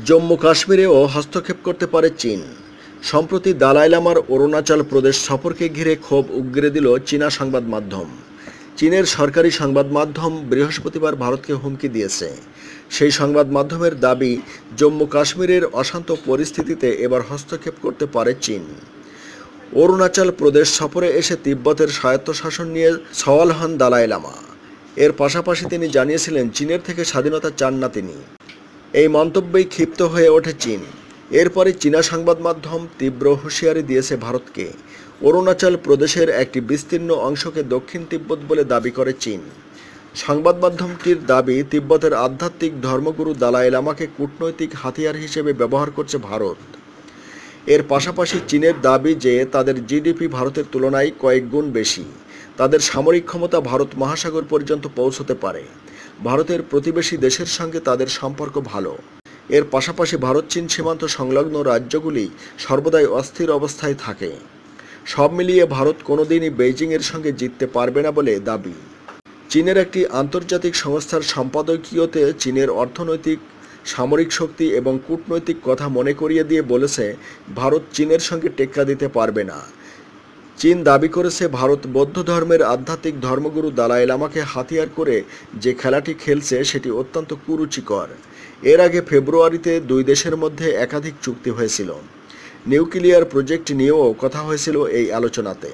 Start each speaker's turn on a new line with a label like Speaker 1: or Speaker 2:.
Speaker 1: জম্মু কাশ্মীরেও হস্তক্ষেপ করতে পারে চীন। সম্প্রতি দালাই লামার অরুণাচল প্রদেশ সফরকে ঘিরে ক্ষোভ উগরে দিল চীনা সংবাদ মাধ্যম। চীনের সরকারি সংবাদ মাধ্যম বৃহস্পতিবার ভারতকে হুমকি দিয়েছে। সেই সংবাদ মাধ্যমের দাবি, জম্মু কাশ্মীরের অশান্ত পরিস্থিতিতে এবার হস্তক্ষেপ করতে পারে চীন। অরুণাচল প্রদেশ সফরে এসে তিব্বতের স্বায়ত্তশাসন নিয়ে সওয়াল হন দালাই লামা। এর পাশাপাশি তিনি জানিয়েছিলেন চীনের থেকে স্বাধীনতা চান না তিনি। এই মন্তব্যেই ক্ষিপ্ত হয়ে ওঠে চীন। এরপরে চীনা সংবাদ মাধ্যম তীব্র হুঁশিয়ারি দিয়েছে ভারতকে। অরুণাচল প্রদেশের একটি বিস্তীর্ণ অংশকে দক্ষিণ তিব্বত বলে দাবি করে চীন। সংবাদ মাধ্যমটির দাবি, তিব্বতের আধ্যাত্মিক ধর্মগুরু দালাই লামাকে কূটনৈতিক হাতিয়ার হিসেবে ব্যবহার করছে ভারত। এর পাশাপাশি চীনের দাবি যে তাদের জিডিপি ভারতের তুলনায় কয়েক গুণ বেশি। তাদের সামরিক ক্ষমতা ভারত মহাসাগর পর্যন্ত পৌঁছতে পারে। ভারতের প্রতিবেশী দেশের সঙ্গে তাদের সম্পর্ক ভালো। এর পাশাপাশি ভারত চীন সীমান্ত সংলগ্ন রাজ্যগুলি সর্বদাই অস্থির অবস্থায় থাকে। সব মিলিয়ে ভারত কোনোদিনই বেইজিংয়ের সঙ্গে জিততে পারবে না বলে দাবি। চীনের একটি আন্তর্জাতিক সংস্থার সম্পাদকীয়তে চীনের অর্থনৈতিক, সামরিক শক্তি এবং কূটনৈতিক কথা মনে করিয়ে দিয়ে বলেছে, ভারত চীনের সঙ্গে টেক্কা দিতে পারবে না। চীন দাবি করেছে, ভারত বৌদ্ধ ধর্মের আধ্যাত্মিক ধর্মগুরু দালাই লামাকে হাতিয়ার করে যে খেলাটি খেলছে সেটি অত্যন্ত কুরুচিকর। এর আগে ফেব্রুয়ারিতে দুই দেশের মধ্যে একাধিক চুক্তি হয়েছিল। নিউক্লিয়ার প্রজেক্ট নিয়েও কথা হয়েছিল এই আলোচনাতে।